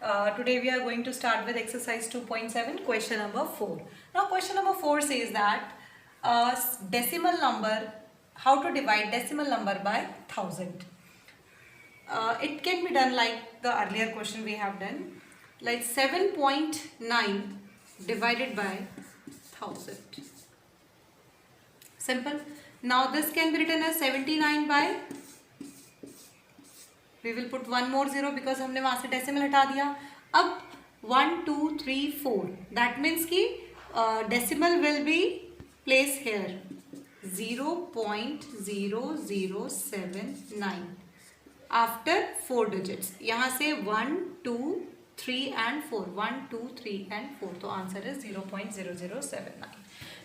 Today we are going to start with exercise 2.7, question number 4. Now question number 4 says that decimal number, how to divide decimal number by 1000. It can be done like the earlier question we have done, like 7.9 divided by 1000. Simple. Now this can be written as 79 by, we will put one more zero because हमने वहाँ से decimal हटा दिया. अब 1 2 3 4, that means कि decimal will be placed here 0.0079 after 4 digits. यहाँ से 1 2 3 and 4, 1 2 3 and 4, तो आंसर है 0.0079.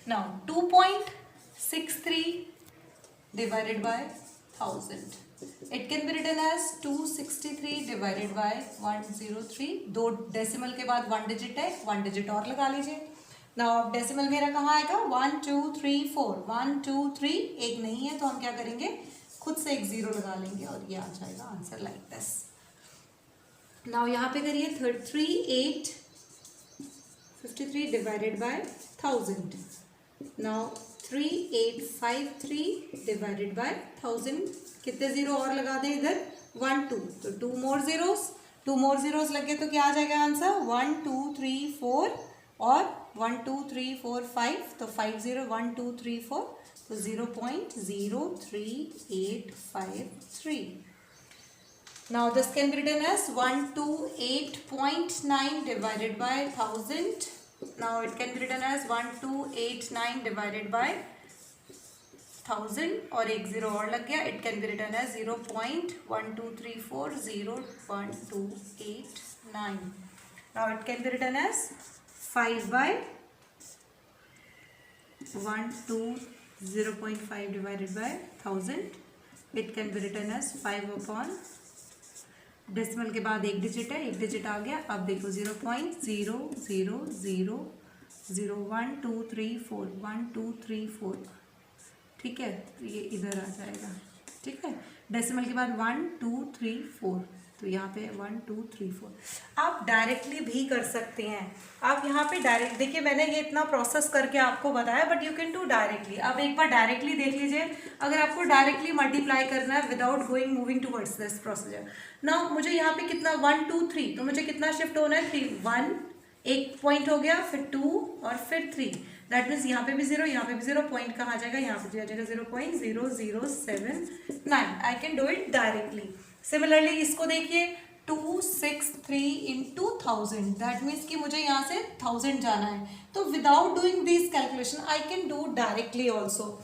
Now 2.63 divided by 1000. It can be written as 263 divided by 103. दो डेसिमल के बाद 1 डिजिट है, 1 डिजिट और लगा लीजिए. नाउ अब डेसिमल मेरा कहाँ आएगा? 1 2 3 4, 1 2 3, एक नहीं है तो हम क्या करेंगे, खुद से एक जीरो लगा लेंगे और ये आ जाएगा आंसर लाइक दिस. नाउ यहाँ पे करिए 3853 divided by 1000. Now 3853 divided by 1000. कितने जीरो और लगा दें इधर? 1 2, तो 2 मोर जीरोस लगे तो क्या आ जाएगा आंसर? 1 2 3 4 और 1 2 3 4 5, तो 5 0 1 2 3 4, तो 0.03853. Now this can be written as 128.9 divided by 1000. Now it can be written as 1289 divided by 1000 और एक जीरो और लग गया. It can be written as 0.123401289. Now it can be written as 5 by 0.5 divided by 1000. It can be written as 5 upon, decimal के बाद एक digit है, एक डिजिट आ गया. अब देखो 0.000012341 123 ठीक है, तो ये इधर आ जाएगा. ठीक है, डेसिमल के बाद 1 2 3 4, तो यहाँ पे 1 2 3 4. आप डायरेक्टली भी कर सकते हैं. आप यहाँ पे डायरेक्ट देखिए, मैंने ये इतना प्रोसेस करके आपको बताया, but you can do directly. अब एक बार डायरेक्टली देख लीजिए. अगर आपको डायरेक्टली मल्टीप्लाई करना है without moving towards this procedure. Now मुझे यहाँ पे कितना 1 2 3, तो मुझे कितना शिफ्ट होना है? 3 1, एक पॉइंट हो गया, फिर 2 और फिर 3. दैट मीन्स यहाँ पे भी जीरो, यहाँ पे भी जीरो. पॉइंट कहाँ आ जाएगा? यहाँ पे आ जाएगा 0.0079. I can do it directly. Similarly इसको देखिए 263 इंटू 1000, दैट मीन्स कि मुझे यहाँ से 1000 जाना है. तो without doing this calculation I can do directly also.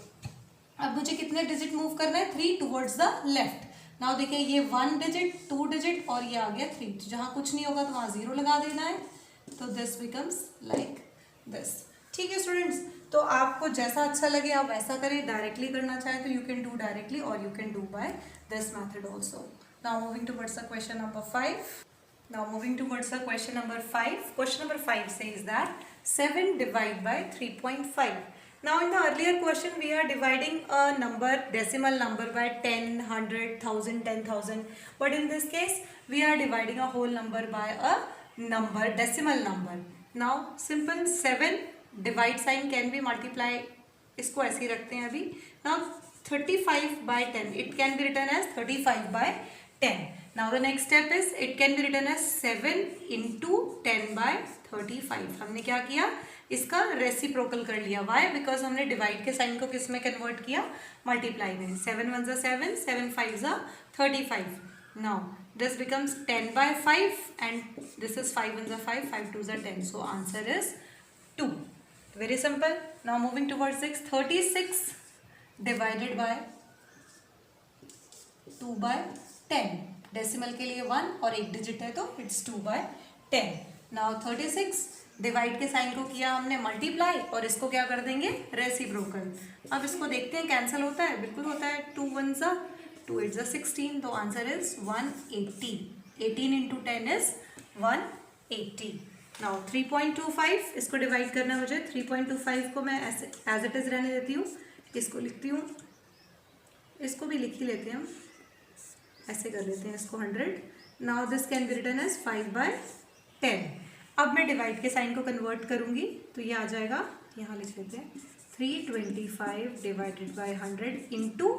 अब मुझे कितने डिजिट मूव करना है? 3 टूवर्ड्स द लेफ्ट. नाउ देखिए, ये 1 डिजिट 2 डिजिट और ये आ गया 3. तो जहाँ कुछ नहीं होगा तो वहाँ जीरो लगा देना है. तो दिस बिकम्स लाइक दिस. ठीक है स्टूडेंट्स, तो आपको जैसा अच्छा लगे आप वैसा करें. डायरेक्टली करना चाहे तो यू कैन डू डायरेक्टली और you can do by this method also. Now moving towards the question number 5. Question number 5 says that 7 divide by 3.5. Now in the earlier question we are dividing a number, decimal number, by 10, 100, 1000, 10,000. But in this case we are dividing a whole number by a number, decimal number. Now simple 7 divide sign can be multiply, इसको ऐसे ही रखते हैं अभी. Now 35 by 10, it can be written as 35 by 10. Now the next step is it can be written as 7 into 10 by 35. हमने क्या किया? इसका reciprocal कर लिया. Why? Because हमने डिवाइड के साइन को किस में कन्वर्ट किया? मल्टीप्लाई में. 7 1 7, 7 5 35. Now this becomes 10 by 5 and this is 5 1 5, 5 2 10. So answer is 2. Very simple. Now moving towards 6. 36 divided by 2 by 10. Decimal के लिए 1 और एक डिजिट है तो इट्स 2 by 10. नाउ 36 डिवाइड के साइन को किया हमने मल्टीप्लाई और इसको क्या कर देंगे? रेसिप्रोकल. अब इसको देखते हैं कैंसिल होता है? बिल्कुल होता है. 2 1 2 8 16. तो answer is 180. 18 into 10 is 180. Now 3.25 इसको डिवाइड करना है मुझे. 3.25 को मैं ऐसे एज इट इज रहने देती हूँ. इसको लिखती हूँ, इसको भी लिख ही लेते हैं हम, ऐसे कर लेते हैं इसको 100. Now this can be written as 5 by 10। अब मैं डिवाइड के साइन को कन्वर्ट करूंगी तो ये आ जाएगा, यहाँ लिख लेते हैं 325 डिवाइडेड बाय 100 इंटू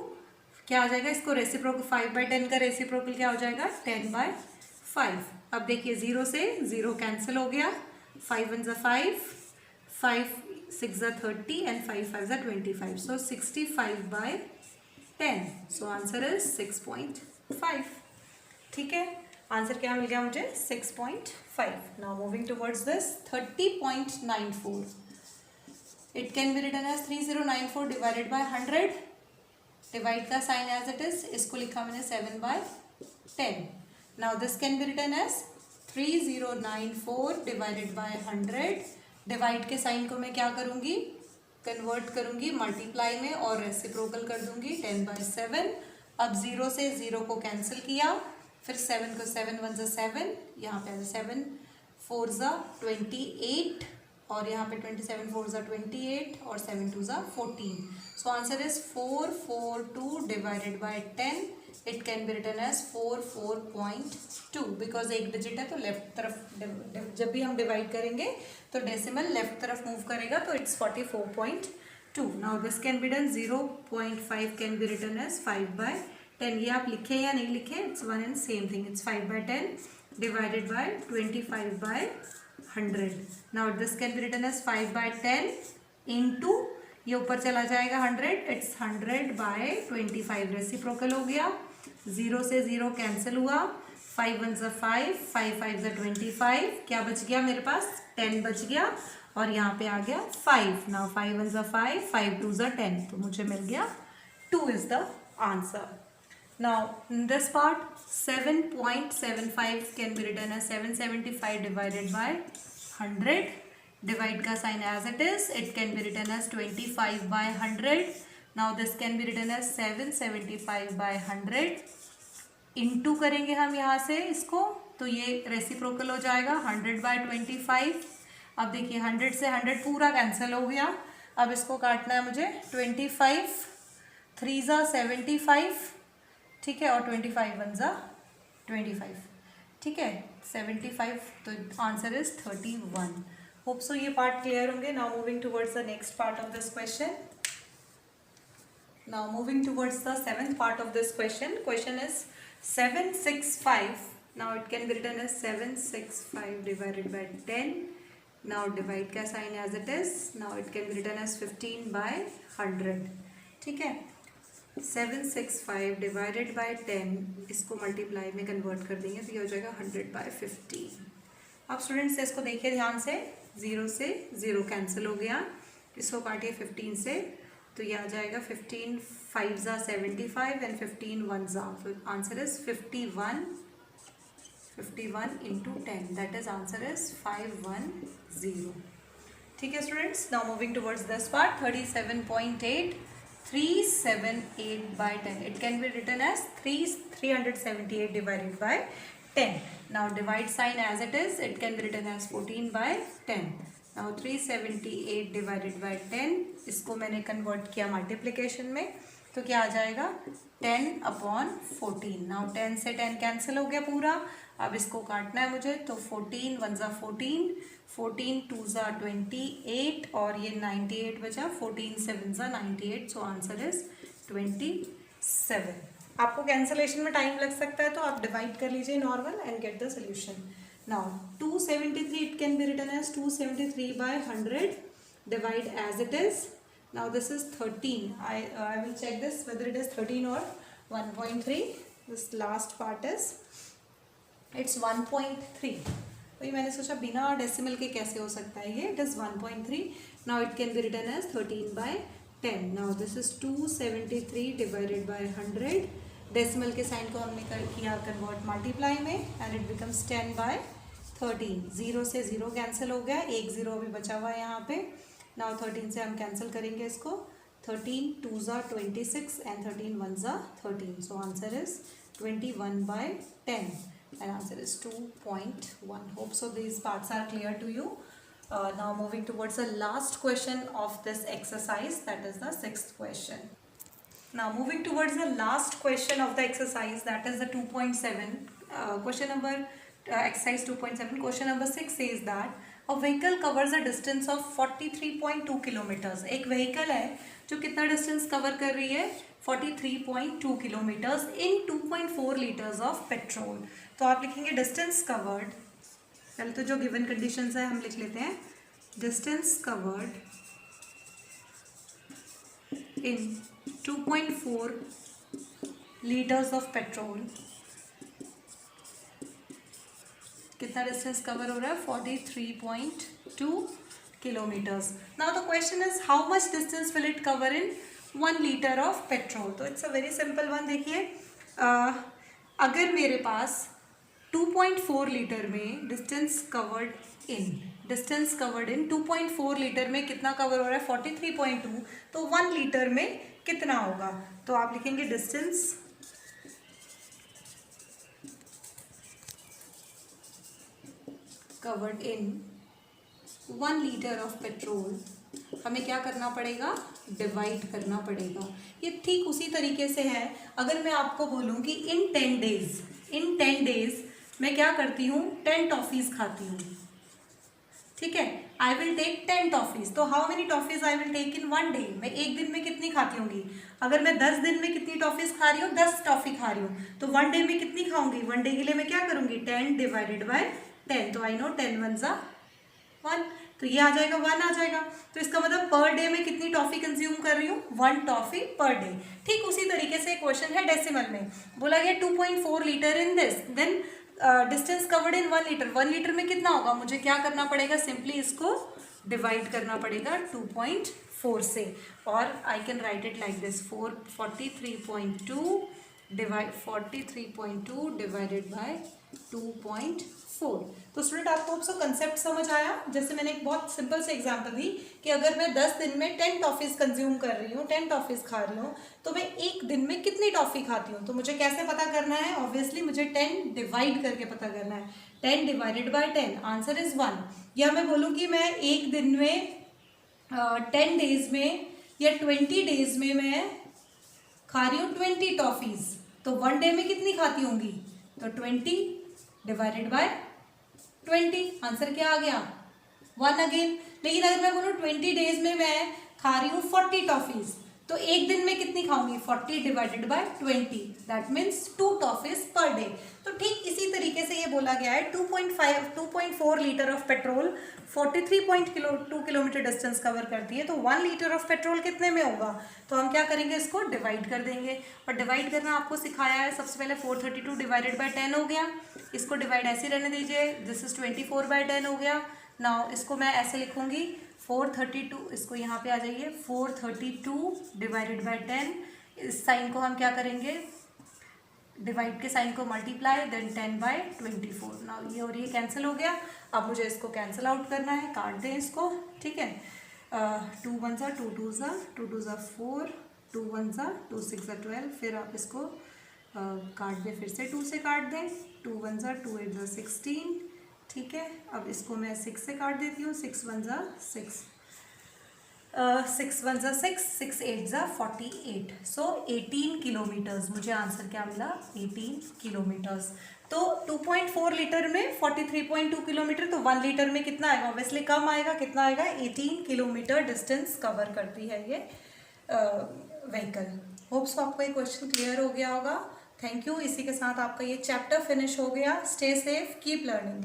क्या आ जाएगा, इसको रेसिप्रोकल 5/10 का रेसिप्रोकल क्या हो जाएगा 10/5। अब देखिए 0 से 0 कैंसिल हो गया, 5 1 5, 5 6 30 and 5 5 25, so 65/10, so answer is 6.5। ठीक है, आंसर क्या मिल गया मुझे 6.5। Now moving towards this 30.94, it can be written as 3094 divided by 100, divide का साइन एज इट इज, इसको लिखा मैंने 7/10। Now this can be written as 3094 divided by 100, divide के साइन को मैं क्या करूंगी, कन्वर्ट करूंगी मल्टीप्लाई में और रेसिप्रोकल कर दूंगी 10/7। अब 0 से 0 को कैंसिल किया, फिर 7 को 7 1 7, यहाँ पे 7 4 28 और यहाँ पे 27 4 28 और 7 2 14, so answer is 442 divided by 10, it can be written as 44.2, because एक डिजिट है तो लेफ्ट तरफ जब भी हम डिवाइड करेंगे तो डेसिमल लेफ्ट तरफ मूव करेगा, तो it's 44.2। Now this can be done, 0.5 can be written as 5/10, ये आप लिखे या नहीं लिखे, it's one and same thing, it's 5/10 divided by 25/100। Now this can be written as 5/10 into ये ऊपर चला जाएगा 100, इट्स 100/25, रेसिप्रोकल हो गया, 0 से 0 कैंसिल हुआ, 5 1 5, 5 5 25, क्या बच गया मेरे पास 10 बच गया, और यहाँ पे आ गया 5। नाउ 5 1 5, 5 2 10, तो मुझे मिल गया 2 is the answer. Now in this part 7.75 can be written as 775 divided by 100, divide का sign as it is, it can be written as 25/100। now this can be written as 775/100 into करेंगे हम यहाँ से इसको, तो ये रेसिप्रोकल हो जाएगा 100/25। अब देखिए 100 से 100 पूरा कैंसिल हो गया, अब इसको काटना है मुझे, 25 3 75, ठीक है, और 25 1 25, ठीक है 75, तो आंसर इज 31। होप सो ये पार्ट क्लियर होंगे। Now moving towards the next part of this question. Now moving towards the seventh part of this question. Question is 765। Now it can be written as 765 divided by 10। Now divide का sign as it is, now it can be written as 15/100, ठीक है। 765 divided by 10, इसको multiply में convert कर देंगे तो ये हो जाएगा 100/15। अब स्टूडेंट्स इसको देखिए ध्यान से, 0 से 0 कैंसिल हो गया, इसको काटिए 15 से, तो ये आ जाएगा 15 5 75 एंड 15 1 तो answer is 51 into 10, that is answer is 510। ठीक है students, now moving towards this part 37.8, 378/10, it can be written as 378 divided by 10. now divide sign as it is, it can be written as 14/10। now 378 divided by 10, इसको मैंने convert किया multiplication में, तो क्या आ जाएगा 10/14। now 10 से 10 कैंसिल हो गया पूरा, अब इसको काटना है मुझे, तो 14 1 14, 14 2 28 और ये 98 बचा, 14 7 98, सो आंसर इज 27। आपको कैंसिलेशन में टाइम लग सकता है तो आप डिवाइड कर लीजिए normal and get the solution. Now 273, it can be written as 273/100, divide as it is. Now this is 13, I will check this whether it is 13 और 1.3, this last part is it's 1.3, वही मैंने सोचा बिना decimal के कैसे हो सकता है ये, it is 1.3। Now it can be written as 13/10। Now this is 273 divided by 100, decimal के साइन को हमने किया कन्वर्ट मल्टीप्लाई में एंड इट बिकम्स 10/13। 0 से 0 कैंसिल हो गया, 1 0 अभी बचा हुआ है यहाँ पे। नाउ 13 से हम कैंसिल करेंगे इसको, 13 2 26 and 13 1 13, so answer is 21/10 and answer is 2.1. hope so these parts are clear to you. Now moving towards the last question of this exercise, that is the 6th question. Now moving towards the last question of the exercise, that is the 2.7. Question number exercise 2.7 question number 6 says that a vehicle covers a distance of 43.2 kilometers. एक vehicle है जो कितना distance cover कर रही है 43.2 kilometers in 2.4 liters of petrol. तो आप लिखेंगे distance covered, पहले तो जो given conditions है हम लिख लेते हैं, distance covered in 2.4 liters of petrol, कितना डिस्टेंस कवर हो रहा है 43.2 kilometres. Now the question is how much distance will it cover in 1 litre of petrol. तो it's a very simple one. देखिए अगर मेरे पास 2.4 लीटर में डिस्टेंस कवर्ड इन 2.4 लीटर में कितना कवर हो रहा है 43.2, तो 1 लीटर में कितना होगा. तो आप लिखेंगे distance covered in 1 litre of petrol. हमें क्या करना पड़ेगा, डिवाइड करना पड़ेगा. ये ठीक उसी तरीके से है अगर मैं आपको बोलूं कि इन 10 डेज मैं क्या करती हूँ 10 टॉफीज खाती हूँ. ठीक है, आई विल टेक 10 टॉफीज. तो how many toffees I will take in 1 day. मैं एक दिन में कितनी खाती होंगी. अगर मैं 10 दिन में कितनी टॉफीज खा रही हूँ 10 टॉफी खा रही हूँ, तो 1 डे में कितनी खाऊंगी. 1 डे के लिए मैं क्या करूंगी 10 डिवाइडेड बाय 10. तो आई नो 10 1 1, तो ये आ जाएगा 1 आ जाएगा. तो इसका मतलब पर डे में कितनी टॉफी कंज्यूम कर रही हूँ 1 टॉफी पर डे. ठीक उसी तरीके से क्वेश्चन है डेसिमल में. बोला गया 2.4 litre in this, then distance covered in 1 litre. 1 litre में कितना होगा, मुझे क्या करना पड़ेगा, सिंपली इसको डिवाइड करना पड़ेगा 2.4 से. और I can write it like this 43.2 divided by 2.4. तो स्टूडेंट आपको कंसेप्ट समझ आया. जैसे मैंने एक बहुत सिंपल से एग्जांपल दी कि अगर मैं 10 दिन में 10 टॉफीज कंज्यूम कर रही हूँ, 10 टॉफीज खा रही हूँ, तो मैं एक दिन में कितनी टॉफी खाती हूँ. तो मुझे कैसे पता करना है, ऑब्वियसली मुझे 10 डिवाइड करके पता करना है. 10 डिवाइडेड बाय 10 आंसर इज 1. या मैं बोलूँ कि मैं एक दिन में 10 डेज में या 20 डेज में मैं खा रही हूँ 20 टॉफीज, तो 1 डे में कितनी खाती होंगी, तो 20 डिवाइडेड बाय 20. आंसर क्या आ गया 1 अगेन. लेकिन अगर मैं बोलूँ 20 डेज में मैं खा रही हूँ 40 टॉफीज, तो एक दिन में कितनी खाऊंगी 40 divided by 20, that means 2 toffees per day. तो ठीक इसी तरीके से ये बोला गया है 2.4 litre of petrol 43.2 kilometre distance cover करती है. तो 1 लीटर ऑफ पेट्रोल कितने में होगा, तो हम क्या करेंगे, इसको डिवाइड कर देंगे. और डिवाइड करना आपको सिखाया है. सबसे पहले 432 डिवाइडेड बाय 10 हो गया. इसको डिवाइड ऐसे रहने दीजिए, दिस इज 24/10 हो गया. नाउ इसको मैं ऐसे लिखूंगी 432, इसको यहाँ पे आ जाइए 432 डिवाइडेड बाय 10. इस साइन को हम क्या करेंगे, डिवाइड के साइन को मल्टीप्लाई, देन 10/24. नाउ ये और ये कैंसिल हो गया. अब मुझे इसको कैंसिल आउट करना है, काट दें इसको. ठीक है, 2 1 ज़ा 2 2 ज़ा 2 2 ज़ा 4, 2 1 ज़ा 2 6 ज़ा 12. फिर आप इसको काट दें, फिर से 2 से काट दें. 2 1 ज़ा 2 8 ज़ा 16. ठीक है, अब इसको मैं 6 से काट देती हूँ. 6 1 ज़ा 6, 6 1 ज़ा 6, 6 8 ज़ा 48. सो 18 किलोमीटर्स. मुझे आंसर क्या मिला 18 किलोमीटर्स. तो 2.4 लीटर में 43.2 किलोमीटर, तो 1 लीटर में कितना आएगा, ऑब्वियसली कम आएगा. कितना आएगा 18 किलोमीटर डिस्टेंस कवर करती है ये व्हीकल. होप्स आपको ये क्वेश्चन क्लियर हो गया होगा. Thank you. इसी के साथ आपका ये चैप्टर फिनिश हो गया. Stay safe, keep learning.